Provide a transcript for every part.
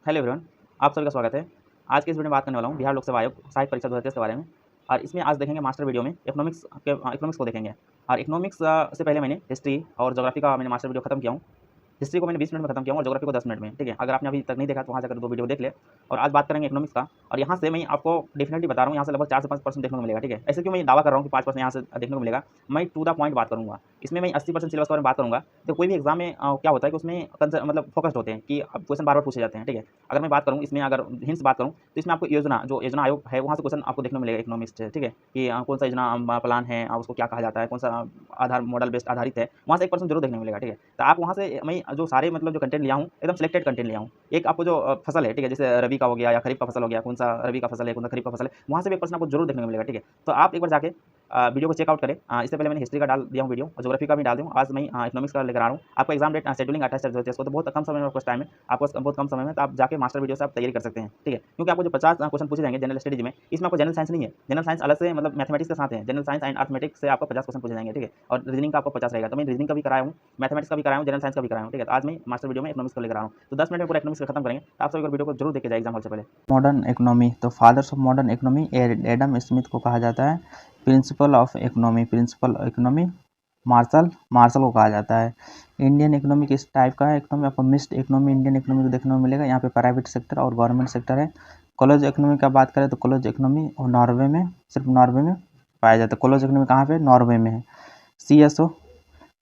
Hello everyone, आप सभी का स्वागत है। आज के इस वीडियो में बात करने वाला हूँ बिहार लोक सेवा आयोग सहायक परीक्षा 2023 के बारे में। और इसमें आज देखेंगे मास्टर वीडियो में इकोनॉमिक्स को देखेंगे। और इकोनॉमिक्स से पहले मैंने हिस्ट्री और ज्योग्राफी का मैंने मास्टर वीडियो खत्म किया हूँ। हिस्ट्री को मैंने 20 मिनट में खत्म किया हूँ और ज्योग्राफी को 10 मिनट में। ठीक है, अगर आपने अभी तक नहीं देखा तो वहाँ जाकर 2 वीडियो देख ले। और आज बात करेंगे इकोनॉमिक्स का। और यहाँ से मैं आपको डेफिनेटली बता रहा हूँ, यहाँ से लगभग 4 से 5% देखने को मिलेगा। ठीक है, ऐसे क्यों मैं दावा कर रहा हूँ कि 5% यहाँ से देखने को मिलेगा। मैं टू द पॉइंट बात करूँगा। इसमें मैं 80% सिलेबस के बारे में बात करूँगा। तो कोई भी एग्जाम में क्या होता है कि उसमें मतलब फोकस्ड होते हैं कि अब क्वेश्चन बार बार पूछे जाते हैं। ठीक है, अगर मैं बात करूँ इसमें, अगर हिंट्स बात करूँ तो इसमें आपको योजना आयोग है वहाँ से क्वेश्चन आपको देखने को मिलेगा इकोनॉमिक्स से। ठीक है, कि कौन सा योजना प्लान है, उसको क्या कहा जाता है, कौन सा आधार मॉडल बेस्ड आधारित है, वहाँ से 1% जरूर देखने को मिलेगा। ठीक है, तो आप वहाँ से मैं जो सारे मतलब जो कंटेंट लिया हूँ एकदम सिलेक्टेड कंटेंट लिया हूँ। एक आपको जो फसल है, ठीक है, जैसे रबी का हो गया या खरीफ का फसल हो गया, कौन सा रबी का फसल है, कौन सा खरीफ का फसल है, वहाँ से भी 1% आपको जरूर देखने को मिलेगा। ठीक है, तो आप एक बार जाके वीडियो को चेकआउट करें। इससे पहले मैंने हिस्ट्री का डाल दिया हूँ वीडियो और ज्योग्राफी का भी डाल दूँ। आज मैं इकोनॉमिक्स का लेकर आ रहा हूँ। आपको एग्जाम डेट शेड्यूलिंग 28 को, तो बहुत कम समय में आपको टाइम है, आपको बहुत कम समय में, तो आप जाके मास्टर वीडियो से आप तैयारी कर सकते हैं। ठीक है, क्योंकि आपको जो 50 क्वेश्चन पूछे जाएंगे जनरल स्टडीज में, इसमें आपको जनरल साइंस नहीं है। जनरल साइंस अलग से मतलब मैथमेटिक्स के साथ है। जनरल साइंस एंड अर्थमेटिक्स से आपको 50 क्वेश्चन पूछे जाएंगे। ठीक है, और रीजनिंग का आपको 50 रहेगा। तो मैं रीजनिंग का भी कराया हूँ, मैथमेटिक्स का भी कराया हूँ, जनरल साइंस का भी कराया हूँ। ठीक है, तो आज मैं मास्टर वीडियो में इकोनॉमिक्स को लेकर आ रहा हूँ। तो 10 मिनट में पूरा इकोनॉमिक्स खत्म करेंगे। तो आप सभी वीडियो को जरूर देखे जाए एग्जाम से पहले। मॉडर्न इकोनॉमी, तो fathers of modern economy Adam Smith को कहा जाता है। प्रिंसिपल ऑफ इकोनॉमी मार्शल को कहा जाता है। इंडियन इकोनॉमी किस टाइप का है? इकोनॉमी आपको मिक्स्ड इकोनॉमी इंडियन इकोनॉमी को देखने को मिलेगा। यहाँ पे प्राइवेट सेक्टर और गवर्नमेंट सेक्टर है। क्लोज इकोनॉमी का बात करें तो क्लोज इकोनॉमी नॉर्वे में, सिर्फ नॉर्वे में पाया जाता है। क्लोज इकोनॉमी कहाँ पे? नॉर्वे में है।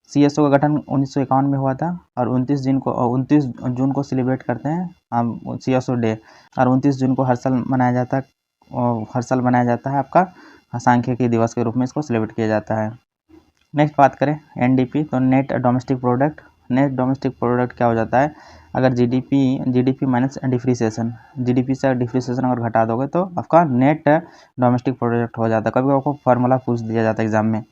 सीएसओ का गठन 1951 में हुआ था और 29 जून को सेलिब्रेट करते हैं हम सीएसओ डे। और 29 जून को हर साल मनाया जाता है आपका सांख्यिकी दिवस के रूप में इसको सेलिब्रेट किया जाता है। नेक्स्ट बात करें एनडीपी, तो net domestic product. Net domestic product क्या हो जाता है? अगर जीडीपी माइनस डिप्रिसिएशन, जीडीपी से डिप्रिसिएशन अगर घटा दोगे तो आपका नेट डोमेस्टिक प्रोडक्ट हो जाता है। कभी आपको फार्मूला पूछ दिया जाता है एग्जाम में।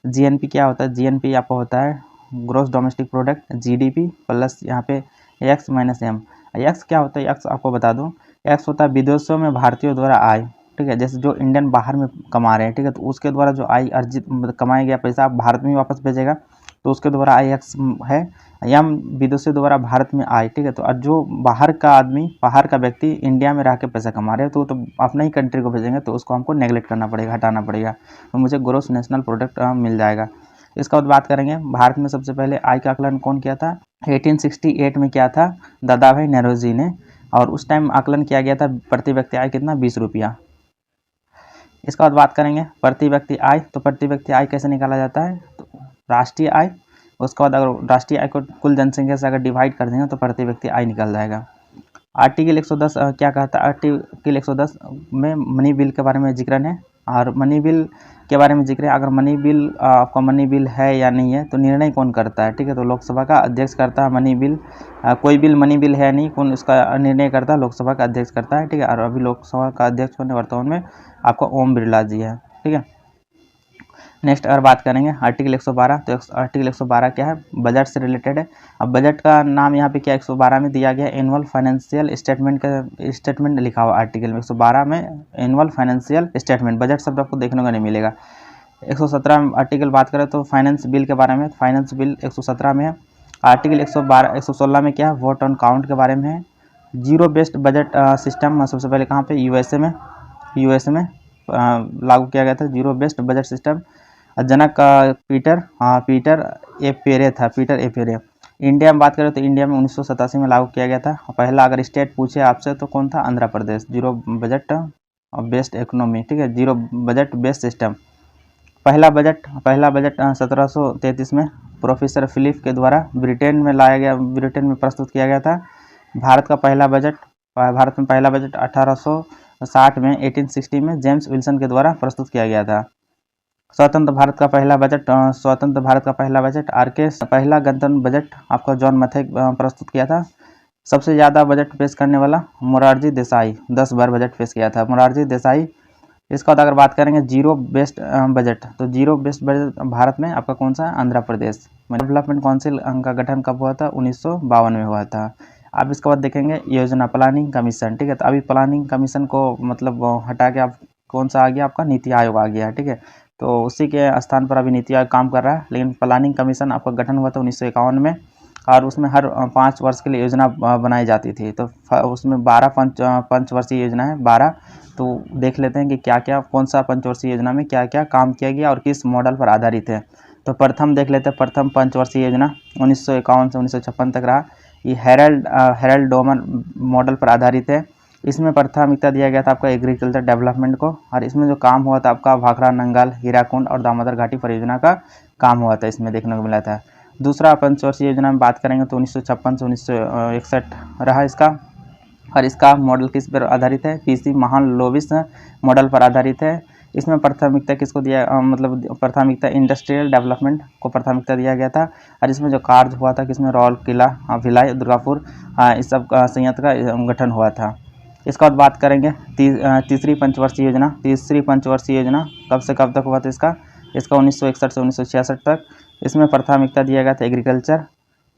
जीएनपी क्या होता है? जीएनपी आपको होता है gross domestic product, GDP plus यहाँ पे एक्स माइनस एम। एक्स क्या होता है? एक्स आपको बता दूं, एक्स होता है विदेशों में भारतीयों द्वारा आय। ठीक है, जैसे जो इंडियन बाहर में कमा रहे हैं, ठीक है, तो उसके द्वारा जो आय अर्जित मतलब कमाया गया पैसा आप भारत में वापस भेजेगा, तो उसके द्वारा आई एक्स है। एम विदेशों द्वारा भारत में आए। ठीक है, तो जो बाहर का व्यक्ति इंडिया में रह के पैसा कमा रहे हैं तो अपना ही कंट्री को भेजेंगे, तो उसको हमको नेगलेक्ट करना पड़ेगा, हटाना पड़ेगा, तो मुझे ग्रोस नेशनल प्रोडक्ट मिल जाएगा। इसका बाद बात करेंगे भारत में सबसे पहले आय का आकलन कौन किया था? 1868 में किया था दादाभाई नौरोजी ने। और उस टाइम आकलन किया गया था प्रति व्यक्ति आय कितना? 20 रुपया। इसका बाद बात करेंगे प्रति व्यक्ति आय। तो प्रति व्यक्ति आय कैसे निकाला जाता है? तो राष्ट्रीय आय, उसके बाद अगर राष्ट्रीय आय को कुल जनसंख्या से अगर डिवाइड कर देंगे तो प्रति व्यक्ति आय निकल जाएगा। आर्टिकल 110 क्या कहता है? आर्टिकल 110 में मनी बिल के बारे में जिक्र है। और मनी बिल के बारे में जिक्र है, अगर मनी बिल आपका मनी बिल है या नहीं है तो निर्णय कौन करता है? ठीक है, तो लोकसभा का अध्यक्ष करता है मनी बिल। कोई बिल मनी बिल है नहीं, कौन उसका निर्णय करता है? लोकसभा का अध्यक्ष करता है। ठीक है, और अभी लोकसभा का अध्यक्ष होने वर्तमान में आपका ओम बिरला जी है। ठीक है, नेक्स्ट अगर बात करेंगे आर्टिकल 112, तो आर्टिकल 112 क्या है? बजट से रिलेटेड है। अब बजट का नाम यहाँ पे क्या 112 में दिया गया? एनुअल फाइनेंशियल स्टेटमेंट का स्टेटमेंट लिखा हुआ आर्टिकल में। 112 में एनुअल फाइनेंशियल स्टेटमेंट, बजट शब्द आपको देखने को नहीं मिलेगा। 117 आर्टिकल बात करें तो फाइनेंस बिल के बारे में, फाइनेंस बिल 117 में है। आर्टिकल 116 में क्या है? वोट ऑन काउंट के बारे में है। जीरो बेस्ड बजट सिस्टम सबसे पहले कहाँ पे? यूएसए में लागू किया गया था जीरो बेस्ड बजट सिस्टम। जनक पीटर ए पेरे। इंडिया में बात करें तो इंडिया में 1987 में लागू किया गया था। पहला अगर स्टेट पूछे आपसे तो कौन था? Andhra Pradesh. Zero budget based economy. ठीक है, जीरो बजट बेस्ड सिस्टम। पहला बजट 1733 में प्रोफेसर फिलिप के द्वारा ब्रिटेन में प्रस्तुत किया गया था। भारत में पहला बजट 1860 में 1860 में जेम्स विल्सन के द्वारा प्रस्तुत किया गया था। स्वतंत्र भारत का पहला बजट आरके पहला गणतंत्र बजट आपका जॉन मथाई प्रस्तुत किया था। सबसे ज़्यादा बजट पेश करने वाला मोरारजी देसाई, 10 बार बजट पेश किया था मोरारजी देसाई। इसका बाद अगर बात करेंगे जीरो बेस्ड बजट, तो जीरो बेस्ड बजट भारत में आपका कौन सा? आंध्र प्रदेश। डेवलपमेंट काउंसिल का गठन कब हुआ था? 1952 में हुआ था। अब इसके बाद देखेंगे योजना प्लानिंग कमीशन। ठीक है, तो अभी प्लानिंग कमीशन को मतलब हटा के आप कौन सा आ गया? आपका नीति आयोग आ गया। ठीक है, तो उसी के स्थान पर अभी नीति आयोग काम कर रहा है, लेकिन प्लानिंग कमीशन आपका गठन हुआ था 1951 में। और उसमें हर 5 वर्ष के लिए योजना बनाई जाती थी। तो उसमें 12 पंचवर्षीय योजना है, 12। तो देख लेते हैं कि क्या क्या, कौन सा पंचवर्षीय योजना में क्या क्या काम किया गया और किस मॉडल पर आधारित है। तो प्रथम देख लेते हैं, प्रथम पंचवर्षीय योजना 1951 से 1956 तक रहा। ये हेरल्ड डोमन मॉडल पर आधारित है। इसमें प्राथमिकता दिया गया था आपका एग्रीकल्चर डेवलपमेंट को, और इसमें जो काम हुआ था आपका भाखड़ा नंगल, हीराकुंड और दामोदर घाटी परियोजना का काम हुआ था, इसमें देखने को मिला था। दूसरा पंचवर्षीय योजना में बात करेंगे तो 1956 से 1961 रहा इसका, और इसका मॉडल किस पर आधारित है, पीसी महालनोबिस मॉडल पर आधारित है। इसमें प्राथमिकता किसको दिया, मतलब प्राथमिकता इंडस्ट्रियल डेवलपमेंट को प्राथमिकता दिया गया था। और इसमें जो कार्य हुआ था किसमें, राउर किला, भिलाई, दुर्गापुर, इस सब संयंत्र का गठन हुआ था। इसका बाद बात करेंगे तीसरी पंचवर्षीय योजना। तीसरी पंचवर्षीय योजना कब से कब तक हुआ था इसका 1961 से 1966 तक। इसमें प्राथमिकता दिया गया था एग्रीकल्चर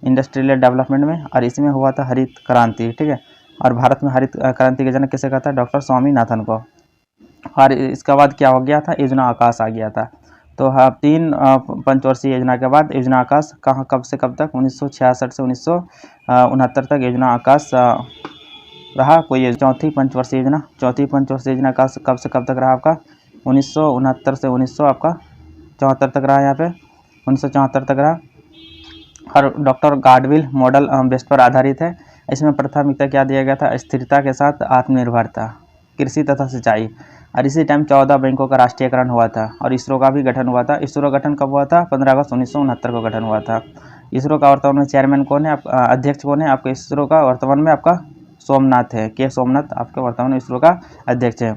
इंडस्ट्रियल डेवलपमेंट में, और इसमें हुआ था हरित क्रांति, ठीक है। और भारत में हरित क्रांति के जनक किसे कहता है, डॉक्टर स्वामीनाथन को। और इसके बाद क्या हो गया था, योजना आकाश आ गया था। तो हाँ, 3 पंचवर्षीय योजना के बाद योजना आकाश कहाँ कब से कब तक, 1966 से 1969 तक योजना आकाश रहा। कोई चौथी पंचवर्षीय योजना, चौथी पंचवर्षीय योजना का कब से कब तक रहा आपका, 1969 से 1974 तक रहा, यहाँ पे 1974 तक रहा। और डॉक्टर गाडविल मॉडल बेस्ट पर आधारित है। इसमें प्राथमिकता क्या दिया गया था, स्थिरता के साथ आत्मनिर्भरता, कृषि तथा सिंचाई। और इसी टाइम 14 बैंकों का राष्ट्रीयकरण हुआ था, और इसरो का भी गठन हुआ था। इसरो गठन कब हुआ था, 15 अगस्त 1969 को गठन हुआ था। इसरो का वर्तमान में चेयरमैन कौन है, अध्यक्ष कौन है आपका इसरो का वर्तमान में, आपका सोमनाथ है, के सोमनाथ आपके वर्तमान में इसरो का अध्यक्ष है।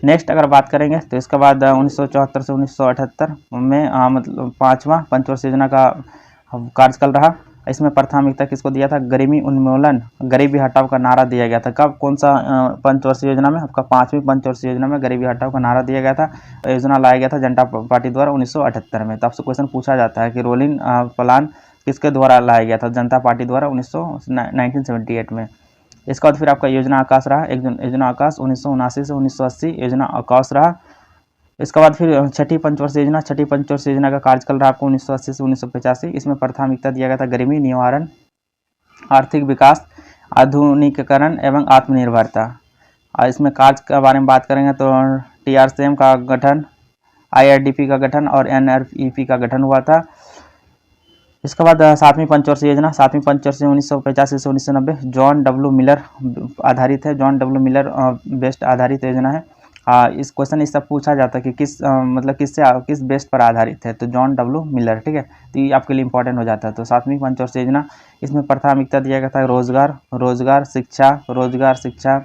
नेक्स्ट अगर बात करेंगे तो इसके बाद 1974 से 1978 में मतलब 5वां पंचवर्षीय योजना का कार्यकाल रहा। इसमें प्राथमिकता किसको दिया था, गरीबी उन्मूलन, गरीबी हटाओ का नारा दिया गया था। कब, कौन सा पंचवर्षीय योजना में, आपका 5वीं पंचवर्षीय योजना में गरीबी हटाओ का नारा दिया गया था। योजना लाया गया था जनता पार्टी द्वारा 1978 में। तो आपसे क्वेश्चन पूछा जाता है कि रोलिंग प्लान किसके द्वारा लाया गया था, जनता पार्टी द्वारा 1978 में। इसका बाद फिर आपका योजना आकाश रहा, योजना आकाश 1979 से 1980 योजना आकाश रहा। इसके बाद फिर छठी पंचवर्षीय योजना, छठी पंचवर्षीय योजना का कार्यकाल रहा आपको 1980 से 1985। इसमें प्राथमिकता दिया गया था गरीबी निवारण, आर्थिक विकास, आधुनिकीकरण एवं आत्मनिर्भरता। और इसमें कार्य के बारे में बात करेंगे तो TRCM का गठन, IRDP का गठन और NREP का गठन हुआ था। इसके बाद 7वीं पंचवर्षीय योजना, 7वीं पंचवर्षीय 1985 से 1990 जॉन डब्ल्यू मिलर आधारित है, जॉन डब्ल्यू मिलर बेस्ट आधारित योजना है। इस क्वेश्चन इससे पूछा जाता है कि किस मतलब किस बेस्ट पर आधारित है, तो जॉन डब्ल्यू मिलर, ठीक है। तो ये आपके लिए इंपॉर्टेंट हो जाता है। तो 7वीं पंचवर्षीय योजना, इसमें प्राथमिकता दिया गया था रोजगार शिक्षा,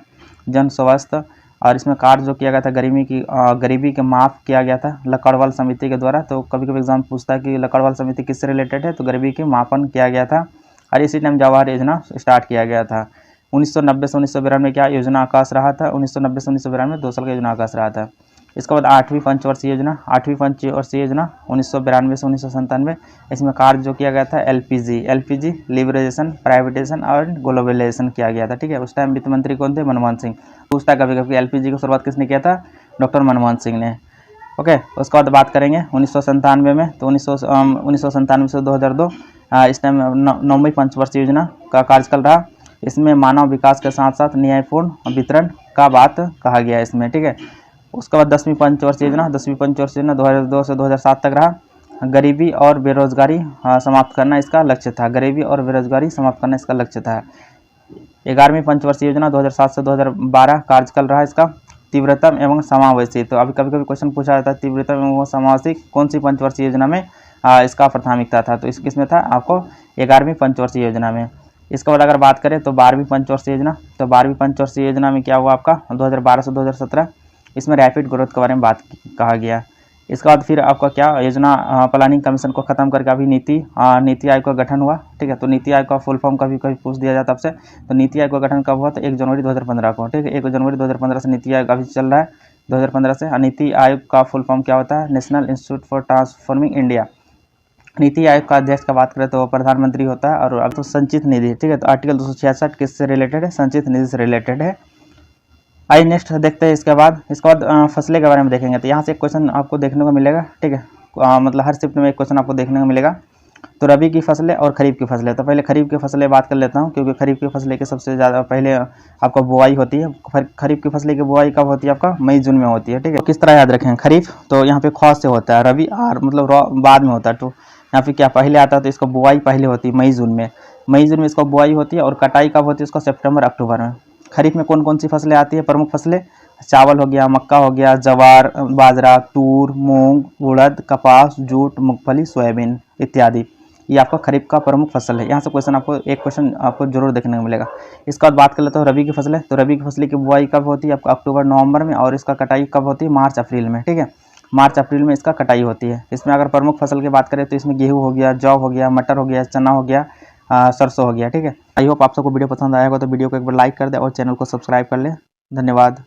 जन स्वास्थ्य। और इसमें कार्य जो किया गया था गरीबी के माफ़ किया गया था लकड़वाल समिति के द्वारा। तो कभी कभी एग्जाम पूछता है कि लकड़वाल समिति किससे रिलेटेड है, तो गरीबी के मापन किया गया था। और इसी टाइम जवाहर योजना स्टार्ट किया गया था। 1990 से 1992 में क्या योजना आकाश रहा था, 1990 से 1992 में 2 साल का योजना आकाश रहा था। इसके बाद 8वीं पंचवर्षीय योजना, 8वीं पंचवर्षीय योजना 1992 से 1997। इसमें कार्य जो किया गया था LPG लिबरेशन, प्राइवेटाइजेशन और ग्लोबलाइजेशन किया गया था, ठीक है। उस टाइम वित्त मंत्री कौन थे, मनमोहन सिंह। पूछता कभी कभी LPG की शुरुआत किसने किया था, डॉक्टर मनमोहन सिंह ने, ओके। उसके बाद बात करेंगे 1997 में, तो 1997 से 2002 इस टाइम 9वीं पंचवर्षीय योजना का कार्यकाल रहा। इसमें मानव विकास के साथ साथ न्यायपूर्ण वितरण का बात कहा गया है इसमें, ठीक है। उसके बाद 10वीं पंचवर्षीय योजना, 10वीं पंचवर्षीय योजना 2002 से 2007 तक रहा। गरीबी और बेरोजगारी समाप्त करना इसका लक्ष्य था, गरीबी और बेरोजगारी समाप्त करना इसका लक्ष्य था। 11वीं पंचवर्षीय योजना 2007 से 2012 कार्यकाल रहा इसका। तीव्रतम एवं समावेशी, तो अभी कभी कभी क्वेश्चन पूछा जाता है तीव्रतम एवं समावेशी कौन सी पंचवर्षीय योजना में इसका प्राथमिकता था, तो किसमें था आपको 11वीं पंचवर्षीय योजना में। इसके बाद अगर बात करें तो 12वीं पंचवर्षीय योजना, तो 12वीं पंचवर्षीय योजना में क्या हुआ आपका 2012 से 2017, इसमें रैपिड ग्रोथ के बारे में बात कहा गया। इसके बाद फिर आपका क्या योजना प्लानिंग कमीशन को खत्म करके अभी नीति आयोग का गठन हुआ, ठीक है। तो नीति आयोग का फुल फॉर्म कभी कभी पूछ दिया जाता है आपसे, तो नीति आयोग का गठन कब हुआ, तो 1 जनवरी 2015 को, ठीक है। 1 जनवरी 2015 से नीति आयोग अभी चल रहा है 2015 से। नीति आयोग का फुल फॉर्म क्या होता है, national institute for transforming India. NITI Aayog का अध्यक्ष का बात करें तो प्रधानमंत्री होता है। और अब तो संचित निधि, ठीक है। तो आर्टिकल 266 किससे रिलेटेड है, संचित निधि से रिलेटेड है। आइए नेक्स्ट देखते हैं इसके बाद फसलें के बारे में देखेंगे। तो यहाँ से एक क्वेश्चन आपको देखने को मिलेगा, ठीक है। मतलब हर शिफ्ट में एक क्वेश्चन आपको देखने को मिलेगा। तो रबी की फसलें और खरीफ की फसलें। तो पहले खरीफ की फसलें बात कर लेता हूँ, क्योंकि खरीफ की फसलें की सबसे ज़्यादा पहले आपका बुआई होती है। खरीफ की फसलें की बुआई कब होती है? आपका मई जून में होती है, ठीक है। तो किस तरह याद रखें? खरीफ तो यहाँ पे ख से होता है, रबी आर मतलब बाद में होता है। तो यहाँ पे क्या पहले आता है, तो इसका बुआई पहले होती है मई जून में। मई जून में इसका बुआई होती है और कटाई कब होती है? इसका सितंबर अक्टूबर में। खरीफ में कौन कौन सी फसलें आती है? प्रमुख फसलें चावल हो गया, मक्का हो गया, जवार, बाजरा, तूर, मूंग, उड़द, कपास, जूट, मूंगफली, सोयाबीन इत्यादि। ये आपका खरीफ का प्रमुख फसल है। यहाँ से क्वेश्चन आपको एक क्वेश्चन आपको जरूर देखने को मिलेगा। इसके बाद बात कर लेते हो रबी की फसलें। तो रबी की फसलें की बुआई कब होती है? आपका अक्टूबर नवंबर में, और इसका कटाई कब होती है? मार्च अप्रैल में, ठीक है। मार्च अप्रैल में इसका कटाई होती है। इसमें अगर प्रमुख फसल की बात करें तो इसमें गेहूँ हो गया, जौ हो गया, मटर हो गया, चना हो गया, सरसों हो गया, ठीक है। आई होप आप सबको वीडियो पसंद आएगा, तो वीडियो को एक बार लाइक कर दे और चैनल को सब्सक्राइब कर ले। धन्यवाद।